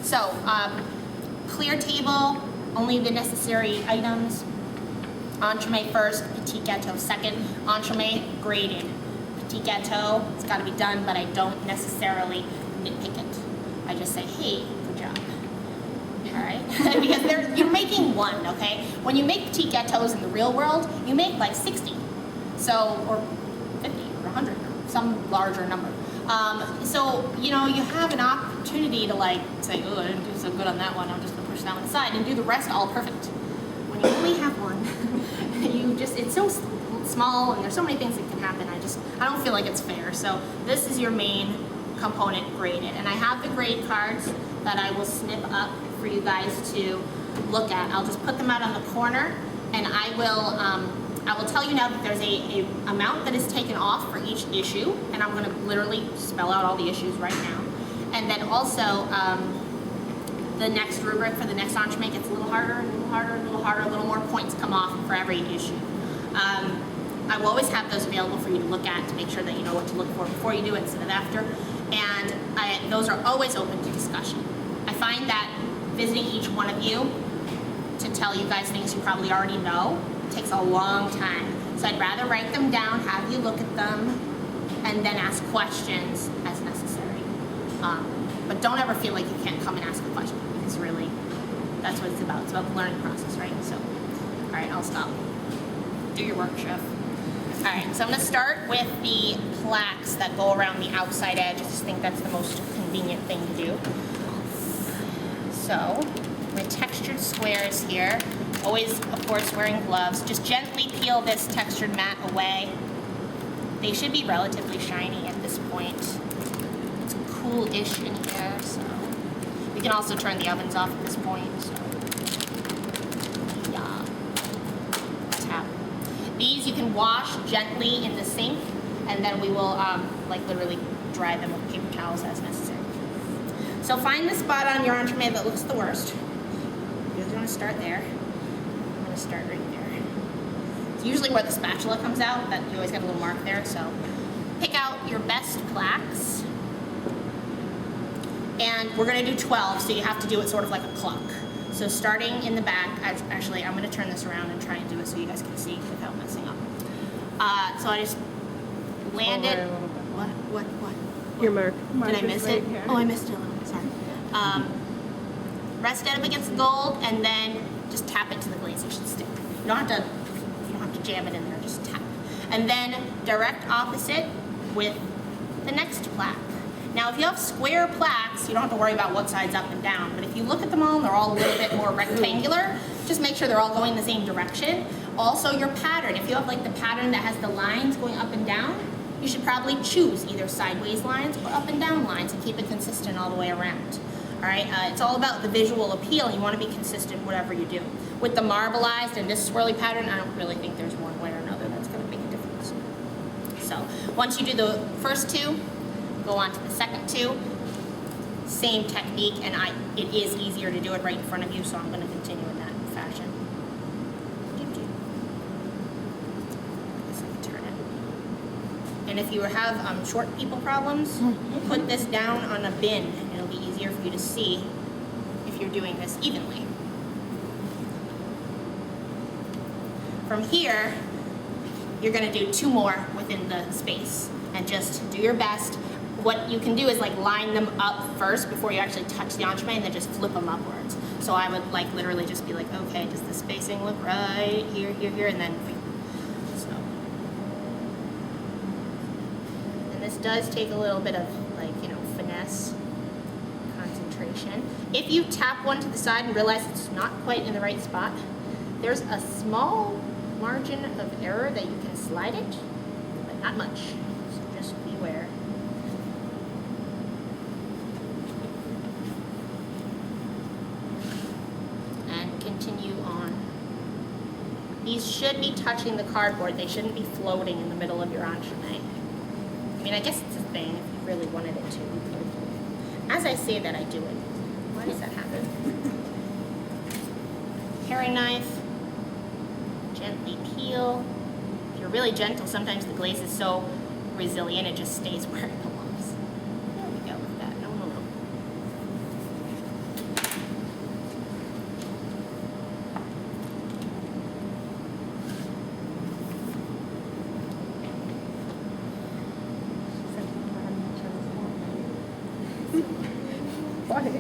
So, clear table, only the necessary items. Entremet first, petit gâteau second. Entremet graded. Petit gâteau, it's got to be done, but I don't necessarily nitpick it. I just say, hey, good job. All right, because you're making one, okay? When you make petit gâteaux in the real world, you make like 60, so, or 50 or 100, or some larger number. So, you know, you have an opportunity to like say, oh, I didn't do so good on that one, I'm just gonna push that one aside and do the rest all perfect. When you only have one, it's so small and there's so many things that can happen, I don't feel like it's fair. So this is your main component graded. And I have the grade cards that I will snip up for you guys to look at. I'll just put them out on the corner, and I will tell you now that there's a amount that is taken off for each issue, and I'm gonna literally spell out all the issues right now. And then also, the next rubric for the next Entremet gets a little harder, a little harder, a little harder, a little more points come off for every issue. I will always have those available for you to look at to make sure that you know what to look for before you do it instead of after. And those are always open to discussion. I find that visiting each one of you to tell you guys things you probably already know takes a long time. So I'd rather write them down, have you look at them, and then ask questions as necessary. But don't ever feel like you can't come and ask a question, because really, that's what it's about. It's about the learning process, right? So, all right, I'll stop. Do your work, chef. All right, so I'm gonna start with the plaques that go around the outside edge. I just think that's the most convenient thing to do. So, my textured squares here. Always, of course, wearing gloves. Just gently peel this textured mat away. They should be relatively shiny at this point. It's cool-ish in here, so. We can also turn the ovens off at this point, so. Yeah. Tap. These you can wash gently in the sink, and then we will, like, literally dry them with paper towels as necessary. So find the spot on your Entremet that looks the worst. You're going to start there. I'm going to start right there. It's usually where the spatula comes out, that you always get a little mark there, so pick out your best plaques. And we're going to do 12, so you have to do it sort of like a clock. So starting in the back, actually I'm going to turn this around and try and do it so you guys can see without messing up. So I just landed. What? Your mark. Did I miss it? Oh, I missed it a little. Sorry. Rest it up against the gold, and then just tap it to the glaze. It should stick. You don't have to jam it in there. Just tap. And then direct opposite with the next plaque. Now, if you have square plaques, you don't have to worry about what side's up and down. But if you look at them all, and they're all a little bit more rectangular. Just make sure they're all going the same direction. Also, your pattern. If you have like the pattern that has the lines going up and down, you should probably choose either sideways lines or up and down lines and keep it consistent all the way around. All right, it's all about the visual appeal. You want to be consistent whatever you do. With the marbleized and this swirly pattern, I don't really think there's one way or another that's going to make a difference. So once you do the first two, go on to the second two. Same technique, and it is easier to do it right in front of you, so I'm going to continue in that fashion. And if you have short people problems, put this down on a bin. It'll be easier for you to see if you're doing this evenly. From here, you're gonna do 2 more within the space and just do your best. What you can do is like line them up first before you actually touch the Entremet, and then just flip them upwards. So I would like literally just be like, okay, does the spacing look right? Here, here, here, and then this does take a little bit of, like, you know, finesse, concentration. If you tap one to the side and realize it's not quite in the right spot, there's a small margin of error that you can slide it, but not much, so just beware. And continue on. These should be touching the cardboard. They shouldn't be floating in the middle of your Entremet. I mean, I guess it's a thing. If you really wanted it to, you could. As I say that, I do it. Why does that happen? Paring knife. Gently peel. If you're really gentle, sometimes the glaze is so resilient, it just stays where it belongs. There we go with that. No.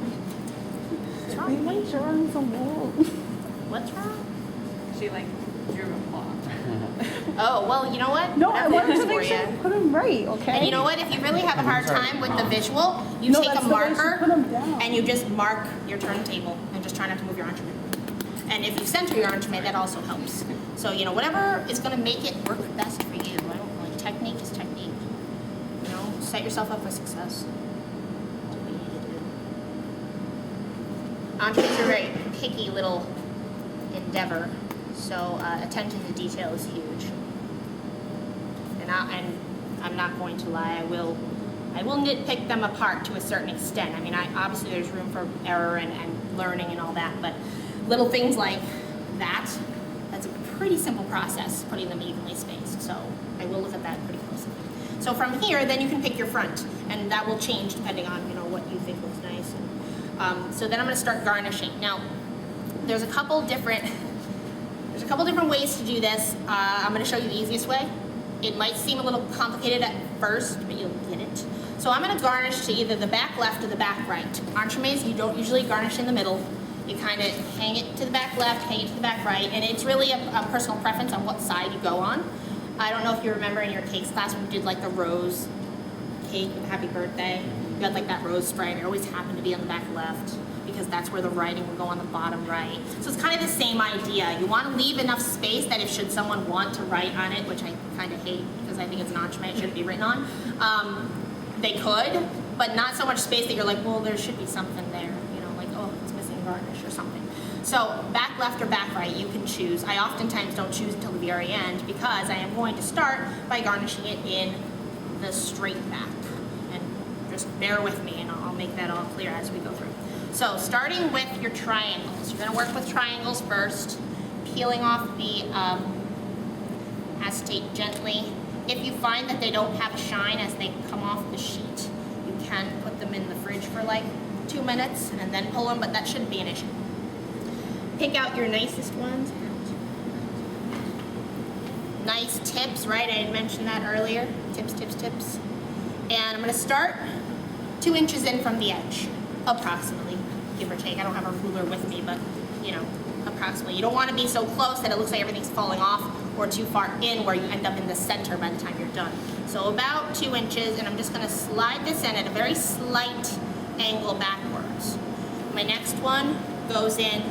What's Are wrong? you like drawing some wall? What's wrong? She like drew a plot. Oh, well, you know what? No, I Whatever wanted works to make for sure you. I put them right, okay? And you know what? If you really have a hard time with the visual, you No, take that's a the way I should marker put 'em down. and you just mark your turntable and just try not to move your entremet. And if you center your entremet, that also helps. So, you know, whatever is going to make it work best for you. I don't like technique is technique. You know, set yourself up for success. That's what you need to do. Entremets are a very picky little endeavor, so attention to detail is huge. And I'm not going to lie, I will nitpick them apart to a certain extent. I mean, obviously there's room for error and learning and all that, but little things like that's a pretty simple process, putting them evenly spaced. So I will look at that pretty closely. So from here, then you can pick your front, and that will change depending on, you know, what you think looks nice. And, so then I'm going to start garnishing. Now, there's a couple different ways to do this. I'm going to show you the easiest way. It might seem a little complicated at first, but you'll get it. So I'm going to garnish to either the back left or the back right. Entremets, you don't usually garnish in the middle. You kind of hang it to the back left, hang it to the back right, and it's really a personal preference on what side you go on. I don't know if you remember in your cakes class when we did like the rose cake with happy birthday. You had like that rose spray, and it always happened to be on the back left because that's where the writing would go on the bottom right. So it's kind of the same idea. You want to leave enough space that if should someone want to write on it, which I kind of hate because I think it's an entremet, it shouldn't be written on, they could, but not so much space that you're like, well, there should be something there, you know, like, oh, it's missing garnish or something. So back left or back right, you can choose. I oftentimes don't choose until the very end because I am going to start by garnishing it in the straight back. And just bear with me and I'll make that all clear as we go through. So starting with your triangles, you're going to work with triangles first, peeling off the acetate gently. If you find that they don't have a shine as they come off the sheet, you can put them in the fridge for like 2 minutes and then pull them, but that shouldn't be an issue. Pick out your nicest ones. Nice tips, right? I had mentioned that earlier. Tips, tips, tips. And I'm going to start 2 inches in from the edge, approximately, give or take. I don't have a ruler with me, but, you know, approximately. You don't want to be so close that it looks like everything's falling off or too far in where you end up in the center by the time you're done. So about 2 inches, and I'm just going to slide this in at a very slight angle backwards. My next one goes in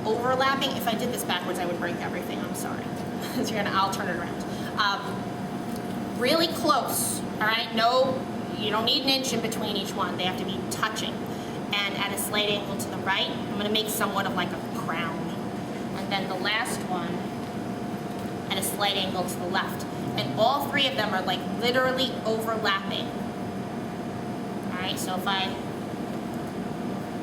overlapping. If I did this backwards, I would break everything. I'm sorry. So I'll turn it around. Really close, all right? No, you don't need an inch in between each one. They have to be touching. And at a slight angle to the right, I'm going to make somewhat of like a crown. And then the last one at a slight angle to the left. And all 3 of them are like literally overlapping. All right, so if I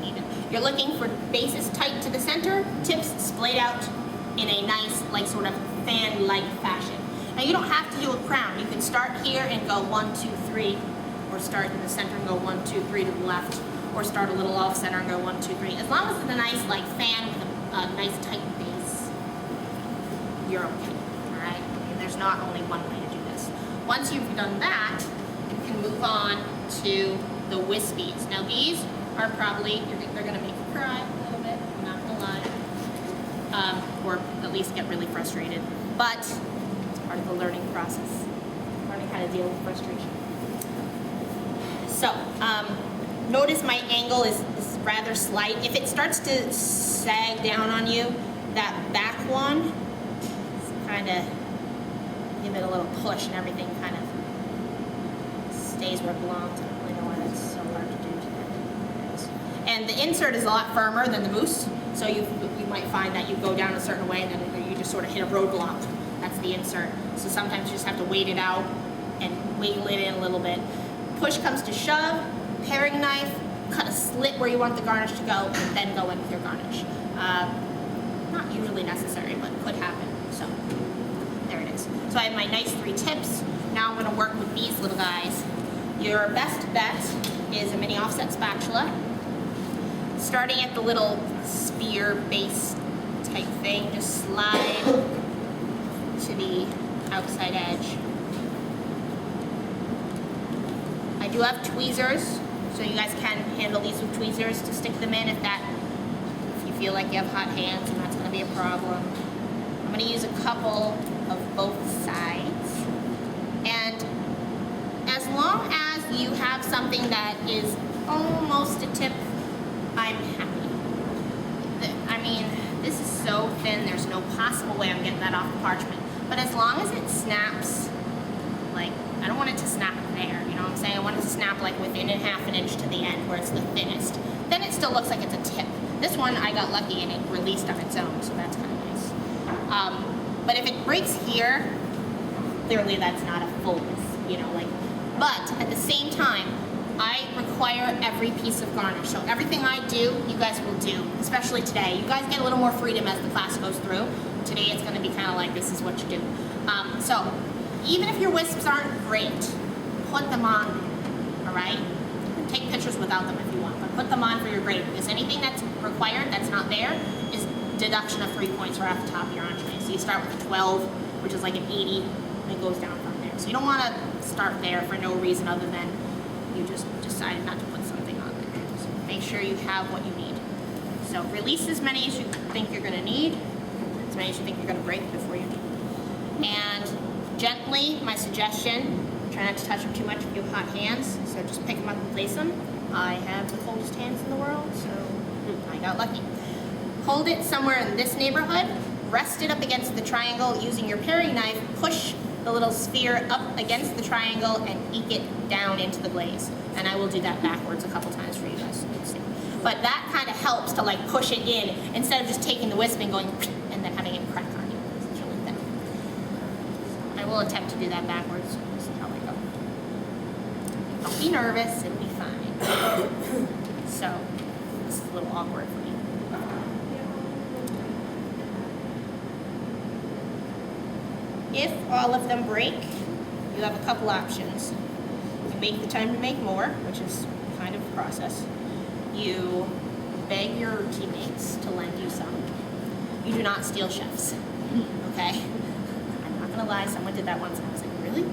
even, you're looking for bases tight to the center, tips splayed out in a nice, like sort of fan-like fashion. Now you don't have to do a crown. You can start here and go 1, 2, 3, or start in the center and go 1, 2, 3 to the left, or start a little off center and go 1, 2, 3. As long as it's a nice like fan with a nice tight base, you're okay. All right. And there's not only one way to do this. Once you've done that, you can move on to the wispies. Now these are probably they're going to make you cry a little bit. I'm not going to lie. Or at least get really frustrated. But it's part of the learning process, learning how to deal with frustration. So, notice my angle is rather slight. If it starts to sag down on you, that back one, kind of give it a little push and everything kind of stays where it belongs. I don't really know why that's so hard to do today. And the insert is a lot firmer than the mousse. So you might find that you go down a certain way and then you just sort of hit a roadblock. That's the insert. So sometimes you just have to wait it out and wiggle it in a little bit. Push comes to shove, paring knife, cut a slit where you want the garnish to go, and then go in with your garnish. Not usually necessary, but could happen. So there it is. So I have my nice 3 tips. Now I'm going to work with these little guys. Your best bet is a mini offset spatula. Starting at the little spear base type thing, just slide to the outside edge. I do have tweezers, So you guys can handle these with tweezers to stick them in if you feel like you have hot hands and that's gonna be a problem. I'm gonna use a couple of both sides. And as long as you have something that is almost a tip, I'm happy. I mean, this is so thin, there's no possible way I'm getting that off the parchment. But as long as it snaps, like, I don't want it to snap there, you know what I'm saying? I want it to snap like within a half an inch to the end where it's the thinnest. Then it still looks like it's a tip. This one, I got lucky and it released on its own, so that's kind of nice. But if it breaks here, clearly that's not a full, you know, like, but at the same time, I require every piece of garnish. So everything I do, you guys will do, especially today. You guys get a little more freedom as the class goes through. Today it's gonna be kind of like, this is what you do. So even if your wisps aren't great, put them on, all right? Take pictures without them if you want, but put them on for your grade, because anything that's required that's not there is deduction of 3 points right off the top of your entree. So you start with a 12, which is like an 80, and it goes down from there. So you don't wanna start there for no reason other than you just decided not to put something on there. So make sure you have what you need. So release as many as you think you're gonna need, as many as you think you're gonna break before you need. And gently, my suggestion, try not to touch them too much if you have hot hands, so just pick them up and place them. I have the coldest hands in the world, so I got lucky. Hold it somewhere in this neighborhood, rest it up against the triangle using your paring knife, push the little sphere up against the triangle and eke it down into the glaze. And I will do that backwards a couple times for you guys so you can see. But that kind of helps to like push it in instead of just taking the wisp and going and then having it crack on you. It's really thin. I will attempt to do that backwards. See how I go. Don't be nervous, it'll be fine. So, this is a little awkward for me. If all of them break, you have a couple options. You can make the time to make more, which is kind of a process. You beg your teammates to lend you some. You do not steal chefs, okay? I'm not gonna lie, someone did that once and I was like, really?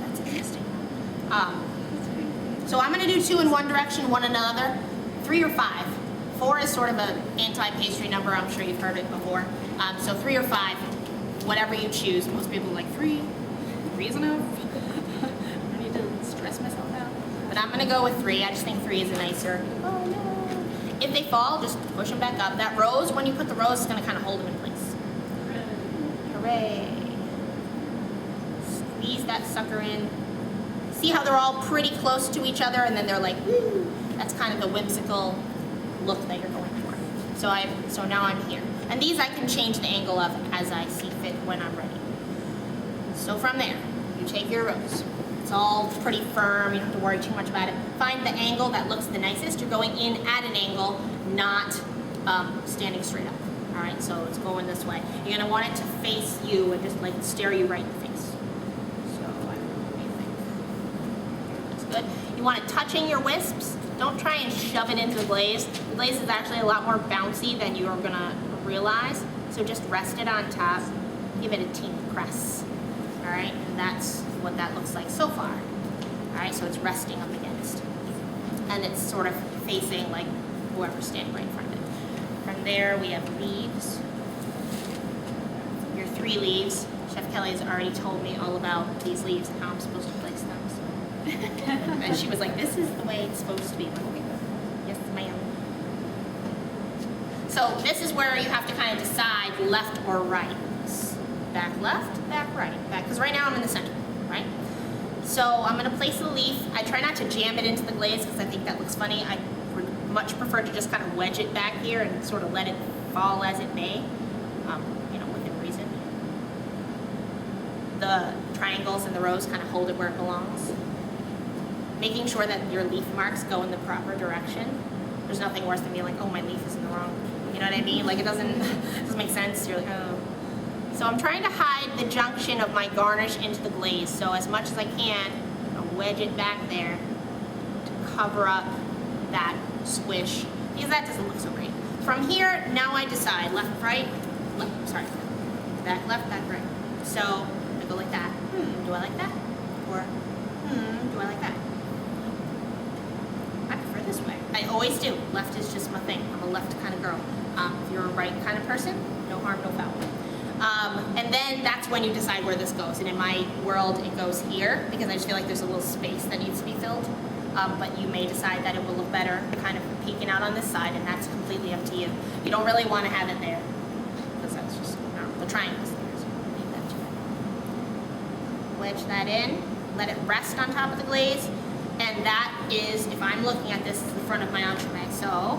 That's interesting. So I'm gonna do 2 in one direction, 1 in another, 3 or 5. 4 is sort of an anti-pastry number, I'm sure you've heard it before. So 3 or 5. Whatever you choose. Most people are like 3. 3 is enough. I need to stress myself out. But I'm gonna go with 3. I just think 3 is a nicer. Oh no. If they fall, just push them back up. That rose, when you put the rose, is gonna kind of hold them in place. Hooray. Squeeze that sucker in. See how they're all pretty close to each other and then they're like, woo. That's kind of the whimsical look that you're going for. So now I'm here. And these I can change the angle of as I see fit when I'm ready. So from there, you take your rose. It's all pretty firm, you don't have to worry too much about it. Find the angle that looks the nicest. You're going in at an angle, not standing straight up. All right, so it's going this way. You're gonna want it to face you and just like stare you right in the face. So I don't know what you think. That's good. You want it touching your wisps. Don't try and shove it into the glaze. The glaze is actually a lot more bouncy than you're gonna realize. So just rest it on top, give it a teeny press. All right, and that's what that looks like so far. All right, so it's resting up against. And it's sort of facing like whoever's standing right in front of it. From there, we have leaves. Your 3 leaves. Chef Kelly has already told me all about these leaves and how I'm supposed to place them. So. And she was like, this is the way it's supposed to be. Like, okay, yes, ma'am. So this is where you have to kind of decide left or right. Back left, back right, back, because right now I'm in the center, right? So I'm gonna place the leaf. I try not to jam it into the glaze because I think that looks funny. I would much prefer to just kind of wedge it back here and sort of let it fall as it may, you know, within reason. The triangles and the rows kind of hold it where it belongs. Making sure that your leaf marks go in the proper direction. There's nothing worse than being like, oh, my leaf is in the wrong, you know what I mean? Like it doesn't make sense. You're like, oh. So I'm trying to hide the junction of my garnish into the glaze. So as much as I can, I'll wedge it back there to cover up that squish, because that doesn't look so great. From here, now I decide left, right, left, sorry, back left, back right. So I go like that. Do I like that? Or do I like that? this way. I always do. Left is just my thing. I'm a left kind of girl. If you're a right kind of person, no harm, no foul. And then that's when you decide where this goes. And in my world, it goes here because I just feel like there's a little space that needs to be filled. But you may decide that it will look better kind of peeking out on this side, and that's completely up to you. You don't really want to have it there because that's just, the triangle's there, so leave that to it. Wedge that in, let it rest on top of the glaze, and that is, if I'm looking at this, is the front of my entremet. So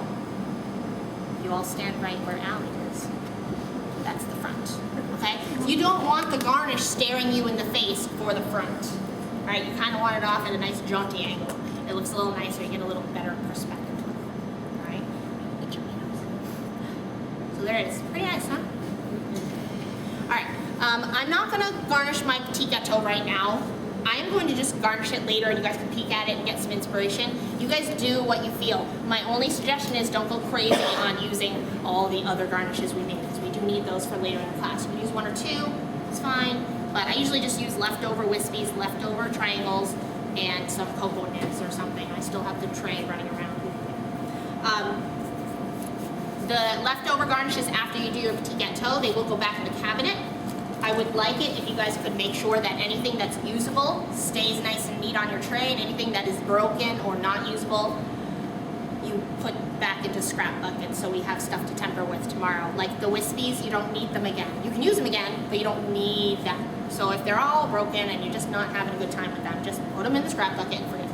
you all stand right where Allie is. That's the front, okay? You don't want the garnish staring you in the face for the front, all right? You kind of want it off at a nice jaunty angle. It looks a little nicer, you get a little better perspective, all right? Get your nose. So there it is, pretty nice, huh? All right, I'm not gonna garnish my petit gâteau right now. I am going to just garnish it later and you guys can peek at it and get some inspiration. You guys do what you feel. My only suggestion is don't go crazy on using all the other garnishes we made because we do need those for later in the class. You can use one or two, it's fine. But I usually just use leftover wispies, leftover triangles, and some cocoa nibs or something. I still have the tray running around. The leftover garnishes after you do your petit gâteau, they will go back in the cabinet. I would like it if you guys could make sure that anything that's usable stays nice and neat on your tray, and anything that is broken or not usable, you put back into scrap buckets so we have stuff to temper with tomorrow. Like the wispies, you don't need them again. You can use them again, but you don't need them. So if they're all broken and you're just not having a good time with them, just put them in the scrap bucket and forget